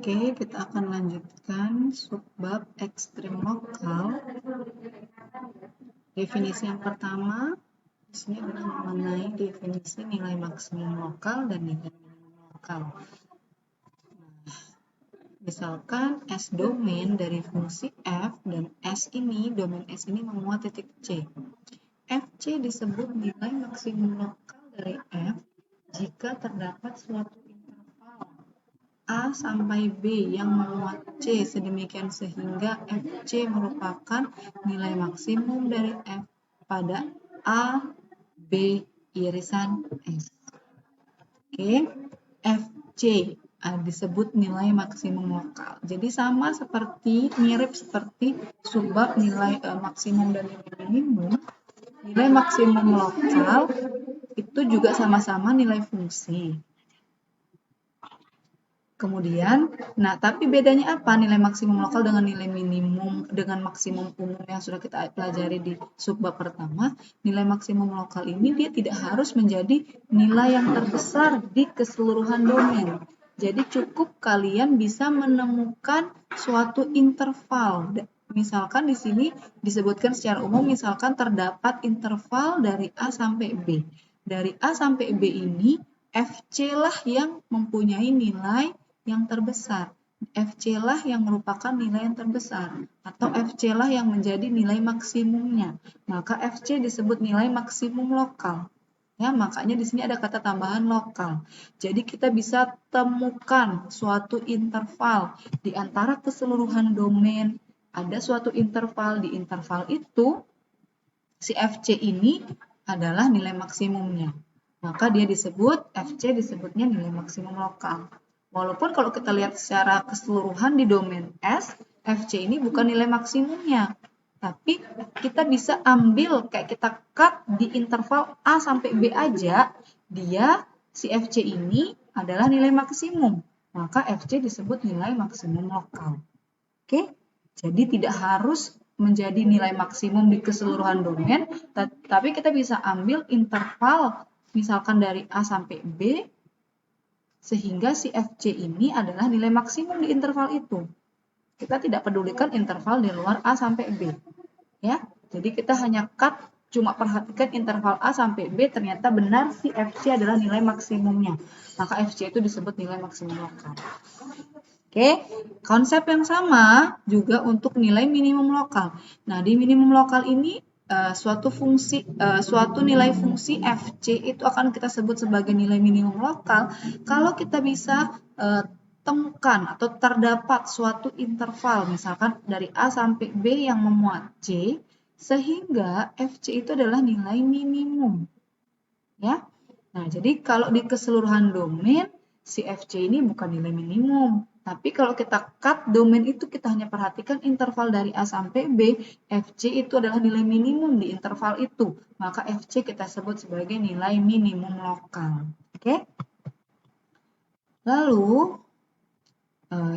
Oke, kita akan lanjutkan subbab ekstrim lokal. Definisi yang pertama, di sini adalah mengenai definisi nilai maksimum lokal dan nilai minimum lokal. Misalkan S domain dari fungsi f dan S ini, domain S ini memuat titik C. Fc disebut nilai maksimum lokal dari f jika terdapat suatu interval A sampai B yang memuat C sedemikian sehingga Fc merupakan nilai maksimum dari F pada A, B, irisan S. Oke, Fc disebut nilai maksimum lokal. Jadi mirip seperti subbab nilai maksimum dan nilai minimum. Nilai maksimum lokal itu juga sama-sama nilai fungsi. Kemudian, tapi bedanya apa nilai maksimum lokal dengan nilai minimum, dengan maksimum umum yang sudah kita pelajari di subbab pertama? Nilai maksimum lokal ini dia tidak harus menjadi nilai yang terbesar di keseluruhan domain. Jadi cukup kalian bisa menemukan suatu interval. Misalkan di sini disebutkan secara umum, misalkan terdapat interval dari A sampai B. Dari A sampai B ini, Fc lah yang mempunyai nilai yang terbesar. Fc lah yang merupakan nilai yang terbesar. Atau Fc lah yang menjadi nilai maksimumnya. Maka Fc disebut nilai maksimum lokal. Ya, makanya di sini ada kata tambahan lokal. Jadi kita bisa temukan suatu interval di antara keseluruhan domain. Ada suatu interval, di interval itu si Fc ini adalah nilai maksimumnya. Maka dia disebut, Fc disebutnya nilai maksimum lokal. Walaupun kalau kita lihat secara keseluruhan di domain S, Fc ini bukan nilai maksimumnya. Tapi kita bisa ambil, kayak kita cut di interval A sampai B aja, si Fc ini adalah nilai maksimum. Maka Fc disebut nilai maksimum lokal. Oke? Jadi tidak harus menjadi nilai maksimum di keseluruhan domain, tapi kita bisa ambil interval misalkan dari A sampai B, sehingga si Fc ini adalah nilai maksimum di interval itu. Kita tidak pedulikan interval di luar A sampai B. Ya, jadi kita hanya cuma perhatikan interval A sampai B, ternyata benar si Fc adalah nilai maksimumnya. Maka Fc itu disebut nilai maksimum lokal. Oke, konsep yang sama juga untuk nilai minimum lokal. Nah, di minimum lokal ini suatu nilai fungsi Fc itu akan kita sebut sebagai nilai minimum lokal kalau kita bisa temukan atau terdapat suatu interval, misalkan dari A sampai B yang memuat C, sehingga Fc itu adalah nilai minimum. Ya. Nah, jadi kalau di keseluruhan domain, si Fc ini bukan nilai minimum. Tapi kalau kita cut domain itu, kita hanya perhatikan interval dari A sampai B, Fc itu adalah nilai minimum di interval itu. Maka Fc kita sebut sebagai nilai minimum lokal. Oke? Lalu,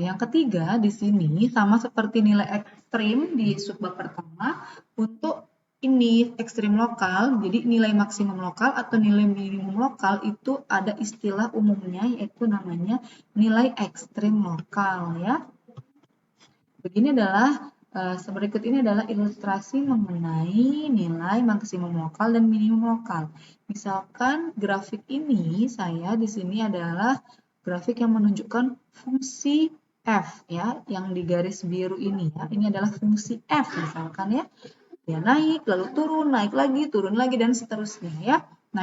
yang ketiga di sini sama seperti nilai ekstrim di subbab pertama, untuk ini ekstrim lokal, jadi nilai maksimum lokal atau nilai minimum lokal itu ada istilah umumnya, yaitu namanya nilai ekstrim lokal ya. Berikut ini adalah ilustrasi mengenai nilai maksimum lokal dan minimum lokal. Misalkan grafik ini di sini adalah grafik yang menunjukkan fungsi f ya, yang di garis biru ini ya. Ini adalah fungsi f misalkan ya. Dia naik, lalu turun, naik lagi, turun lagi, dan seterusnya ya. Nah,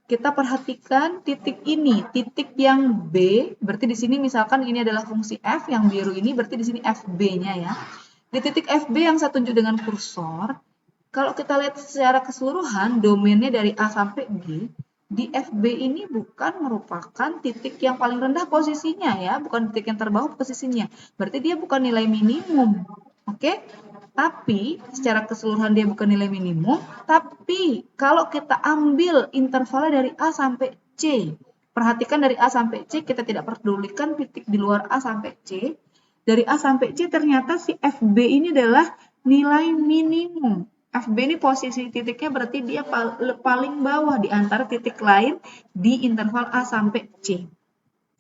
kita perhatikan titik ini, titik yang B, berarti di sini misalkan ini adalah fungsi f, yang biru ini berarti di sini fb-nya ya. Di titik fb yang saya tunjuk dengan kursor, kalau kita lihat secara keseluruhan, domainnya dari A sampai G, di fb ini bukan merupakan titik yang paling rendah posisinya ya, bukan titik yang terbawah posisinya. Berarti dia bukan nilai minimum. Oke? Tapi secara keseluruhan dia bukan nilai minimum, tapi kalau kita ambil intervalnya dari A sampai C, perhatikan dari A sampai C, kita tidak pedulikan titik di luar A sampai C. Dari A sampai C ternyata si FB ini adalah nilai minimum. FB ini posisi titiknya berarti dia paling bawah di antara titik lain di interval A sampai C.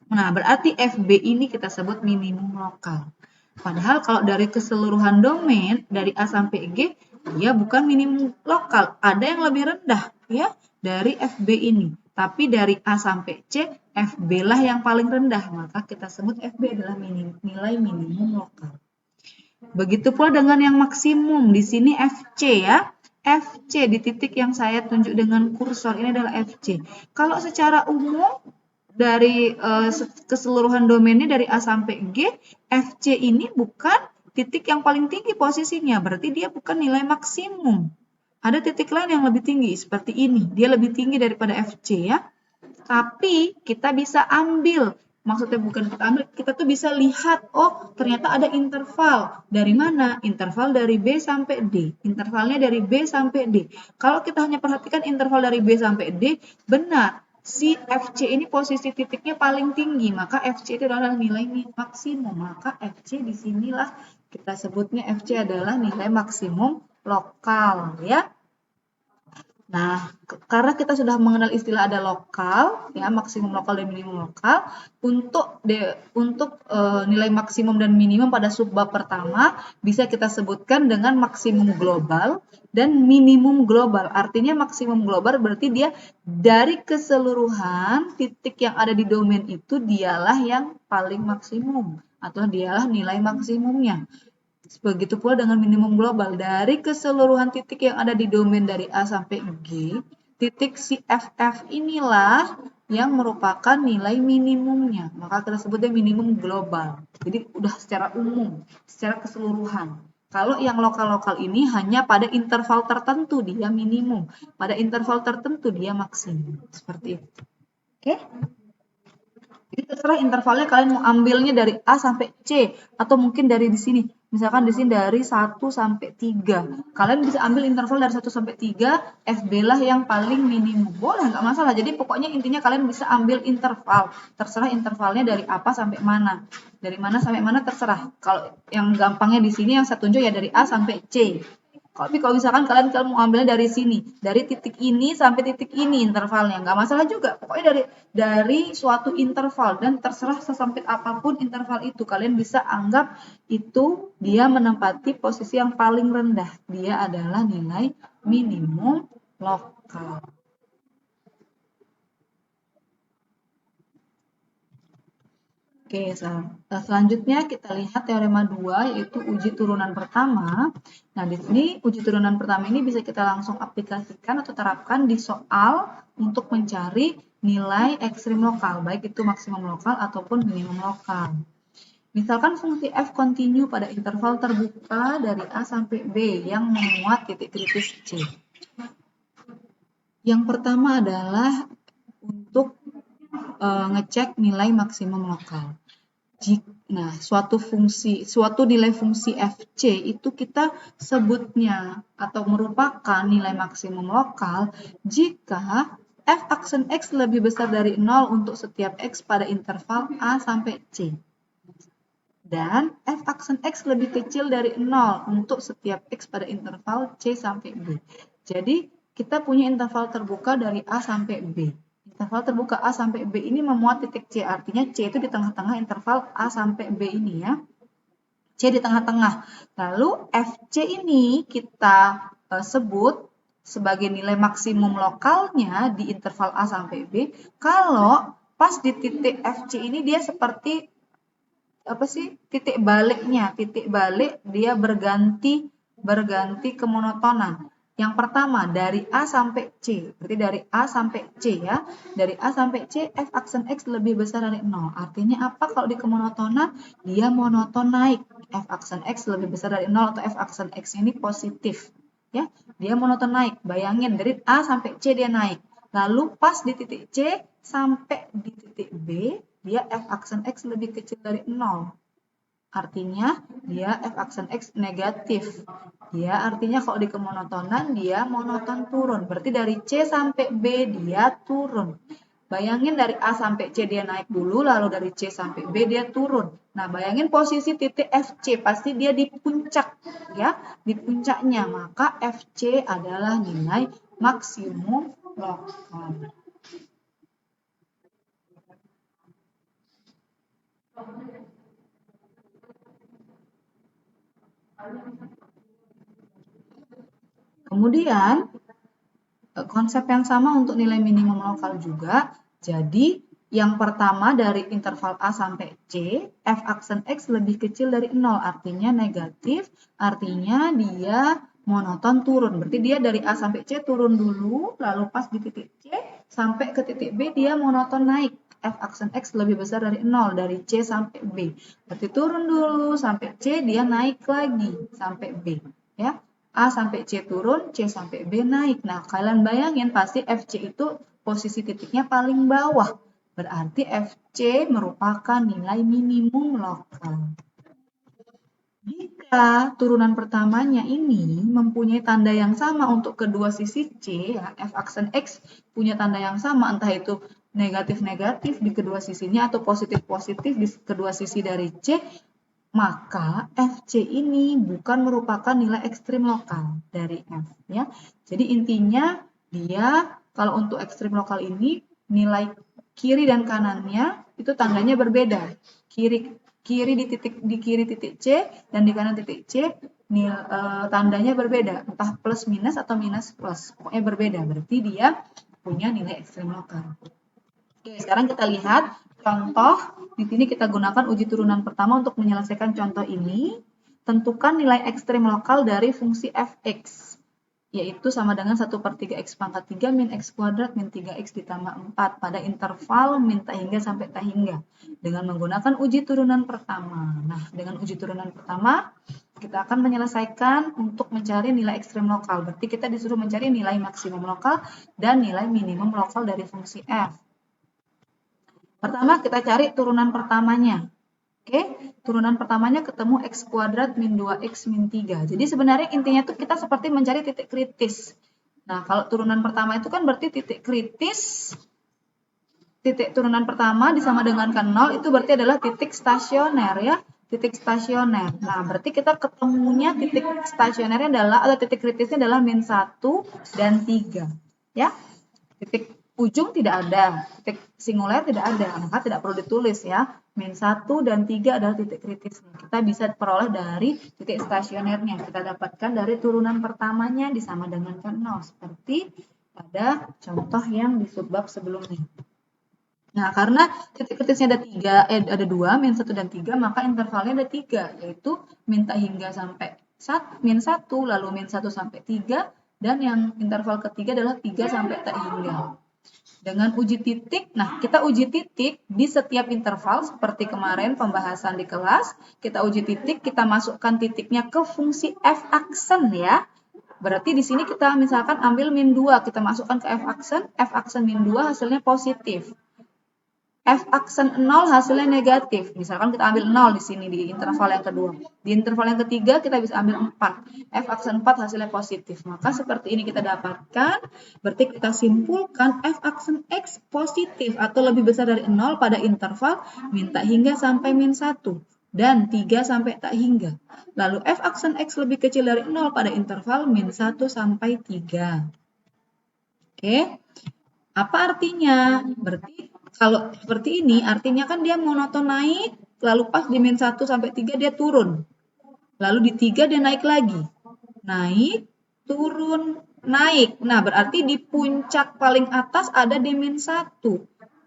Nah, berarti FB ini kita sebut minimum lokal. Padahal kalau dari keseluruhan domain, dari A sampai G, dia bukan minimum lokal. Ada yang lebih rendah ya dari FB ini. Tapi dari A sampai C, FB lah yang paling rendah. Maka kita sebut FB adalah nilai minimum lokal. Begitu pula dengan yang maksimum. Di sini FC ya. FC di titik yang saya tunjuk dengan kursor ini adalah FC. Kalau secara umum dari keseluruhan domainnya dari A sampai G, FC ini bukan titik yang paling tinggi posisinya, berarti dia bukan nilai maksimum. Ada titik lain yang lebih tinggi, seperti ini, dia lebih tinggi daripada FC ya. Tapi kita bisa ambil, maksudnya bukan kita ambil, kita tuh bisa lihat, oh ternyata ada interval. Dari mana? Interval dari B sampai D. Intervalnya dari B sampai D. Kalau kita hanya perhatikan interval dari B sampai D, benar. Si FC ini posisi titiknya paling tinggi, maka FC itu adalah nilai maksimum. Maka FC disinilah kita sebutnya FC adalah nilai maksimum lokal, ya. Nah, karena kita sudah mengenal istilah ada lokal, ya maksimum lokal dan minimum lokal, untuk nilai maksimum dan minimum pada subbab pertama bisa kita sebutkan dengan maksimum global dan minimum global. Artinya maksimum global berarti dia dari keseluruhan titik yang ada di domain itu dialah yang paling maksimum atau dialah nilai maksimumnya. Begitu pula dengan minimum global. Dari keseluruhan titik yang ada di domain dari A sampai G, titik si FF inilah yang merupakan nilai minimumnya. Maka kita sebutnya minimum global. Jadi udah secara umum, secara keseluruhan. Kalau yang lokal-lokal ini hanya pada interval tertentu dia minimum. Pada interval tertentu dia maksimum. Seperti itu. Oke? Jadi terserah intervalnya kalian mau ambilnya dari A sampai C atau mungkin dari di sini. Misalkan di sini dari 1 sampai 3. Kalian bisa ambil interval dari 1 sampai 3, FB lah yang paling minimum. Boleh, nggak masalah. Jadi pokoknya intinya kalian bisa ambil interval. Terserah intervalnya dari apa sampai mana. Dari mana sampai mana terserah. Kalau yang gampangnya di sini yang saya tunjuk ya dari A sampai C. Tapi kalau misalkan kalian mau ambilnya dari sini, dari titik ini sampai titik ini intervalnya, nggak masalah juga. Pokoknya dari suatu interval dan terserah sesempit apapun interval itu, kalian bisa anggap itu dia menempati posisi yang paling rendah. Dia adalah nilai minimum lokal. Oke, selanjutnya kita lihat teorema 2 yaitu uji turunan pertama. Nah, di sini uji turunan pertama ini bisa kita langsung aplikasikan atau terapkan di soal untuk mencari nilai ekstrim lokal, baik itu maksimum lokal ataupun minimum lokal. Misalkan fungsi f kontinu pada interval terbuka dari A sampai B yang memuat titik kritis C. Yang pertama adalah untuk ngecek nilai maksimum lokal. Nah, suatu nilai fungsi fc itu kita sebutnya atau merupakan nilai maksimum lokal jika f aksen x lebih besar dari 0 untuk setiap x pada interval A sampai C. Dan f aksen x lebih kecil dari 0 untuk setiap x pada interval C sampai B. Jadi, kita punya interval terbuka dari A sampai B. Interval terbuka A sampai B ini memuat titik C, artinya C itu di tengah-tengah interval A sampai B ini ya. C di tengah-tengah. Lalu FC ini kita sebut sebagai nilai maksimum lokalnya di interval A sampai B. Kalau pas di titik FC ini dia seperti titik baliknya. Titik balik dia berganti kemonotonan. Yang pertama dari A sampai C, berarti dari A sampai C ya. Dari A sampai C, f aksen X lebih besar dari 0. Artinya apa kalau di kemonotonan? Dia monoton naik. F aksen X lebih besar dari 0 atau f aksen X ini positif. Ya, dia monoton naik. Bayangin dari A sampai C dia naik. Lalu pas di titik C sampai di titik B, dia f aksen X lebih kecil dari 0. Artinya dia f aksen X negatif. Dia artinya kalau di kemonotonan dia monoton turun. Berarti dari C sampai B dia turun. Bayangin dari A sampai C dia naik dulu, lalu dari C sampai B dia turun. Nah, bayangin posisi titik FC, pasti dia di puncak, ya, di puncaknya. Maka FC adalah nilai maksimum lokal. Kemudian, konsep yang sama untuk nilai minimum lokal juga. Jadi, yang pertama dari interval A sampai C, f aksen X lebih kecil dari 0, artinya negatif, artinya dia monoton turun. Berarti dia dari A sampai C turun dulu, lalu pas di titik C sampai ke titik B dia monoton naik. F aksen X lebih besar dari 0, dari C sampai B. Berarti turun dulu sampai C, dia naik lagi sampai B. Ya, A sampai C turun, C sampai B naik. Nah, kalian bayangin pasti FC itu posisi titiknya paling bawah. Berarti FC merupakan nilai minimum lokal. Jika turunan pertamanya ini mempunyai tanda yang sama untuk kedua sisi C, ya, F aksen X punya tanda yang sama, entah itu negatif-negatif di kedua sisinya atau positif-positif di kedua sisi dari C, maka FC ini bukan merupakan nilai ekstrim lokal dari F. Ya. Jadi intinya dia kalau untuk ekstrim lokal ini nilai kiri dan kanannya itu tandanya berbeda. Kiri di kiri titik C dan di kanan titik C tandanya berbeda, entah plus minus atau minus plus, pokoknya berbeda. Berarti dia punya nilai ekstrim lokal. Oke, sekarang kita lihat contoh. Di sini kita gunakan uji turunan pertama untuk menyelesaikan contoh ini. Tentukan nilai ekstrim lokal dari fungsi f(x), yaitu sama dengan 1/3x pangkat 3 min x kuadrat min 3x ditambah 4 pada interval min tak hingga sampai tak hingga dengan menggunakan uji turunan pertama. Nah, dengan uji turunan pertama kita akan menyelesaikan untuk mencari nilai ekstrim lokal. Berarti kita disuruh mencari nilai maksimum lokal dan nilai minimum lokal dari fungsi f. Pertama kita cari turunan pertamanya. Oke, turunan pertamanya ketemu x kuadrat min 2x min 3. Jadi sebenarnya intinya tuh kita seperti mencari titik kritis. Nah, kalau turunan pertama itu kan berarti titik kritis, titik turunan pertama disama dengan 0 itu berarti adalah titik stasioner ya, titik stasioner. Nah, berarti kita ketemunya titik stasionernya adalah, atau titik kritisnya adalah min 1 dan 3. Ya, titik ujung tidak ada, titik singuler tidak ada, maka tidak perlu ditulis ya. Min 1 dan 3 adalah titik kritisnya. Kita bisa peroleh dari titik stasionernya. Kita dapatkan dari turunan pertamanya disama dengan 0, seperti pada contoh yang di subbab sebelumnya. Nah, karena titik kritisnya ada 2, min 1 dan 3, maka intervalnya ada 3, yaitu min tak hingga sampai min 1, lalu min 1 sampai 3, dan yang interval ketiga adalah 3 sampai tak hingga. Dengan uji titik, nah kita uji titik di setiap interval seperti kemarin pembahasan di kelas, kita uji titik, kita masukkan titiknya ke fungsi f aksen ya. Berarti di sini kita misalkan ambil min 2, kita masukkan ke f aksen min 2 hasilnya positif. F aksen 0 hasilnya negatif. Misalkan kita ambil 0 di sini di interval yang kedua. Di interval yang ketiga kita bisa ambil 4. F aksen 4 hasilnya positif. Maka seperti ini kita dapatkan. Berarti kita simpulkan F aksen X positif atau lebih besar dari 0 pada interval min tak hingga sampai min 1. Dan 3 sampai tak hingga. Lalu F aksen X lebih kecil dari 0 pada interval min 1 sampai 3. Oke. Apa artinya? Berarti kalau seperti ini, artinya kan dia monoton naik, lalu pas di min 1 sampai 3 dia turun. Lalu di 3 dia naik lagi. Naik, turun, naik. Nah, berarti di puncak paling atas ada di min 1.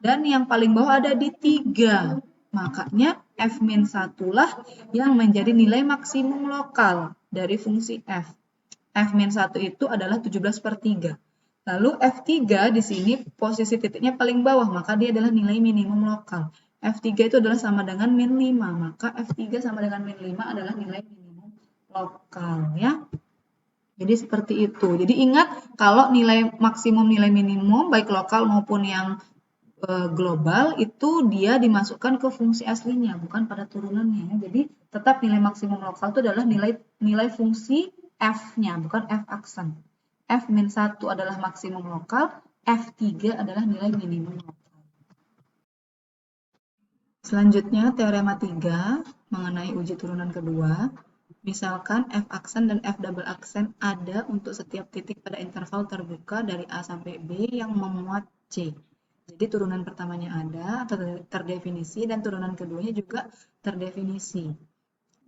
Dan yang paling bawah ada di 3. Makanya f min 1 lah yang menjadi nilai maksimum lokal dari fungsi f. F min 1 itu adalah 17/3. Lalu F3 di sini posisi titiknya paling bawah, maka dia adalah nilai minimum lokal. F3 itu adalah sama dengan min 5, maka F3 sama dengan min 5 adalah nilai minimum lokal ya. Jadi seperti itu. Jadi ingat kalau nilai maksimum nilai minimum baik lokal maupun yang global itu dia dimasukkan ke fungsi aslinya, bukan pada turunannya. Jadi tetap nilai maksimum lokal itu adalah nilai fungsi F-nya, bukan F aksen. F min 1 adalah maksimum lokal, F3 adalah nilai minimum lokal. Selanjutnya, teorema 3 mengenai uji turunan kedua. Misalkan F aksen dan F double aksen ada untuk setiap titik pada interval terbuka dari A sampai B yang memuat C. Jadi turunan pertamanya ada, terdefinisi, dan turunan keduanya juga terdefinisi.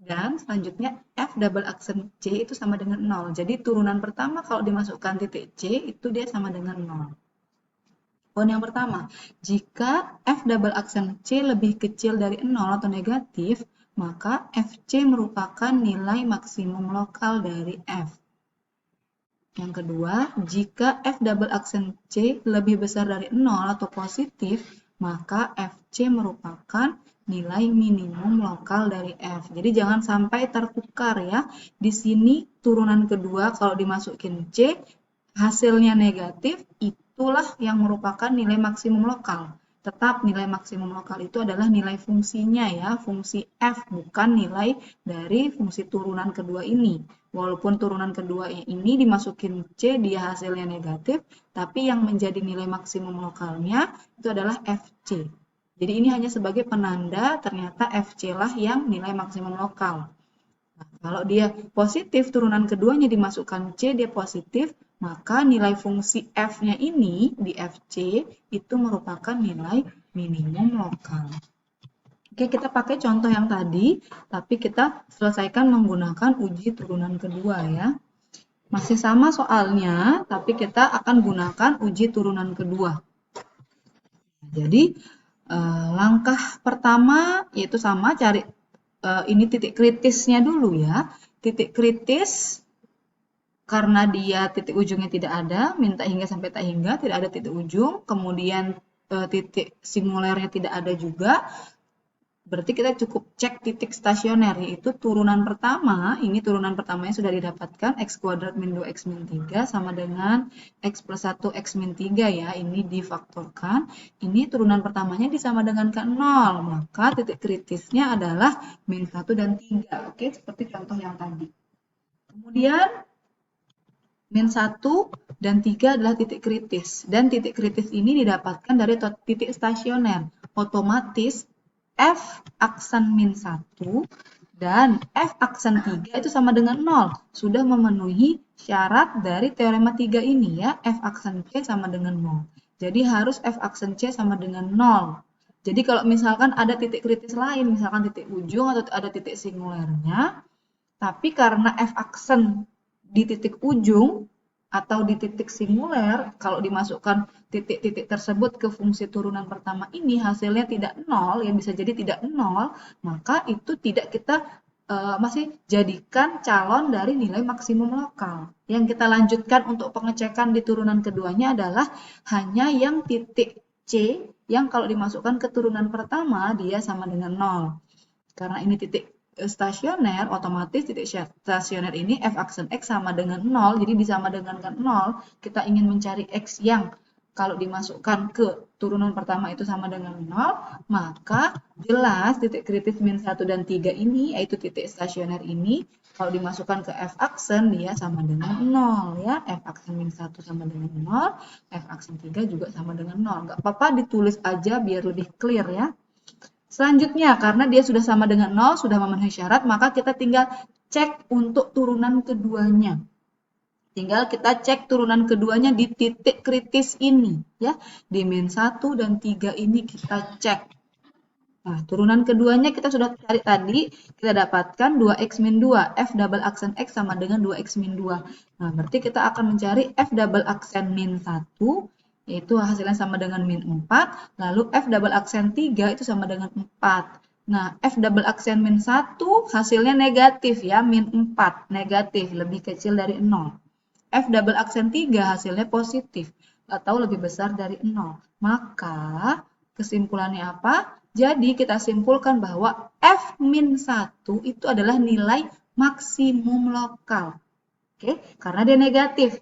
Dan selanjutnya F double aksen C itu sama dengan 0. Jadi turunan pertama kalau dimasukkan titik C itu dia sama dengan 0. Poin yang pertama, jika F double aksen C lebih kecil dari 0 atau negatif, maka FC merupakan nilai maksimum lokal dari F. Yang kedua, jika F double aksen C lebih besar dari 0 atau positif, maka FC merupakan nilai minimum lokal dari F. Jadi jangan sampai tertukar ya. Di sini turunan kedua kalau dimasukin C, hasilnya negatif, itulah yang merupakan nilai maksimum lokal. Tetap nilai maksimum lokal itu adalah nilai fungsinya ya, fungsi F, bukan nilai dari fungsi turunan kedua ini. Walaupun turunan kedua ini dimasukin C, dia hasilnya negatif, tapi yang menjadi nilai maksimum lokalnya itu adalah FC. Jadi ini hanya sebagai penanda ternyata FC lah yang nilai maksimum lokal. Nah, kalau dia positif, turunan keduanya dimasukkan C, dia positif, maka nilai fungsi F-nya ini di FC itu merupakan nilai minimum lokal. Oke, kita pakai contoh yang tadi, tapi kita selesaikan menggunakan uji turunan kedua ya. Masih sama soalnya, tapi kita akan gunakan uji turunan kedua. Jadi, langkah pertama yaitu sama, cari ini titik kritisnya dulu ya. Titik kritis karena dia titik ujungnya tidak ada, minta hingga sampai tak hingga, tidak ada titik ujung, kemudian titik singulernya tidak ada juga. Berarti kita cukup cek titik stasioner, yaitu turunan pertama, ini turunan pertamanya sudah didapatkan, x kuadrat min 2x min 3 sama dengan x plus 1 x min 3 ya, ini difaktorkan. Ini turunan pertamanya disama dengan ke 0, maka titik kritisnya adalah min 1 dan 3, oke, seperti contoh yang tadi. Kemudian, min 1 dan 3 adalah titik kritis, dan titik kritis ini didapatkan dari titik stasioner, otomatis F aksen min 1 dan F aksen 3 itu sama dengan 0. Sudah memenuhi syarat dari teorema 3 ini ya. F aksen C sama dengan 0. Jadi harus F aksen C sama dengan 0. Jadi kalau misalkan ada titik kritis lain, misalkan titik ujung atau ada titik singulernya, tapi karena F aksen di titik ujung atau di titik singuler, kalau dimasukkan titik-titik tersebut ke fungsi turunan pertama ini hasilnya tidak 0, yang bisa jadi tidak 0, maka itu tidak kita masih jadikan calon dari nilai maksimum lokal. Yang kita lanjutkan untuk pengecekan di turunan keduanya adalah hanya yang titik C yang kalau dimasukkan ke turunan pertama dia sama dengan 0. Karena ini titik stasioner, otomatis titik stasioner ini F aksen X sama dengan 0, jadi disama dengan 0, kita ingin mencari X yang kalau dimasukkan ke turunan pertama itu sama dengan 0, maka jelas titik kritis min 1 dan 3 ini, yaitu titik stasioner ini, kalau dimasukkan ke F aksen, dia sama dengan 0, ya. F aksen min 1 sama dengan 0, F aksen 3 juga sama dengan 0. Nggak apa-apa ditulis aja biar lebih clear, ya. Selanjutnya, karena dia sudah sama dengan 0, sudah memenuhi syarat, maka kita tinggal cek untuk turunan keduanya. Tinggal kita cek turunan keduanya di titik kritis ini. Ya, di min 1 dan 3 ini kita cek. Nah, turunan keduanya kita sudah cari tadi, kita dapatkan 2x min 2. F double aksen X sama dengan 2x min 2. Nah, berarti kita akan mencari F double aksen min 1, yaitu hasilnya sama dengan min 4, lalu F double aksen 3 itu sama dengan 4. Nah, F double aksen min 1 hasilnya negatif ya, min 4, negatif, lebih kecil dari 0. F double aksen 3 hasilnya positif, atau lebih besar dari 0. Maka, kesimpulannya apa? Jadi, kita simpulkan bahwa F min 1 itu adalah nilai maksimum lokal. Oke, karena dia negatif.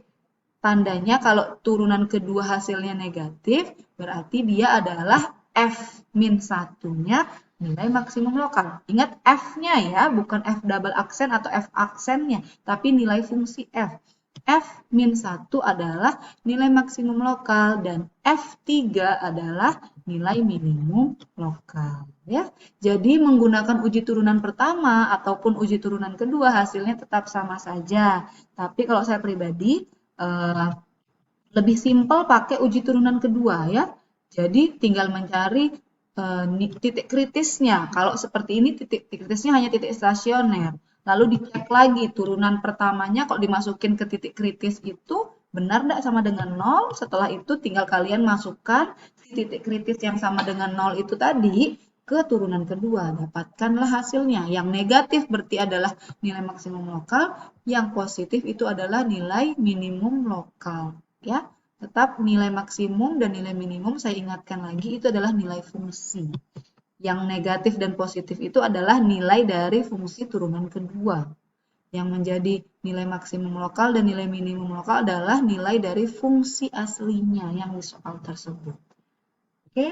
Tandanya kalau turunan kedua hasilnya negatif, berarti dia adalah F min 1-nya nilai maksimum lokal. Ingat F-nya ya, bukan F double aksen atau F aksennya, tapi nilai fungsi F. F min 1 adalah nilai maksimum lokal dan F3 adalah nilai minimum lokal. Ya. Jadi menggunakan uji turunan pertama ataupun uji turunan kedua hasilnya tetap sama saja. Tapi kalau saya pribadi, lebih simpel pakai uji turunan kedua ya. Jadi tinggal mencari titik kritisnya. Kalau seperti ini titik kritisnya hanya titik stasioner. Lalu dicek lagi turunan pertamanya kok dimasukin ke titik kritis itu benar enggak sama dengan 0. Setelah itu tinggal kalian masukkan titik kritis yang sama dengan 0 itu tadi ke turunan kedua. Dapatkanlah hasilnya. Yang negatif berarti adalah nilai maksimum lokal, yang positif itu adalah nilai minimum lokal. Ya, tetap nilai maksimum dan nilai minimum saya ingatkan lagi itu adalah nilai fungsi. Yang negatif dan positif itu adalah nilai dari fungsi turunan kedua. Yang menjadi nilai maksimum lokal dan nilai minimum lokal adalah nilai dari fungsi aslinya yang di soal tersebut. Oke,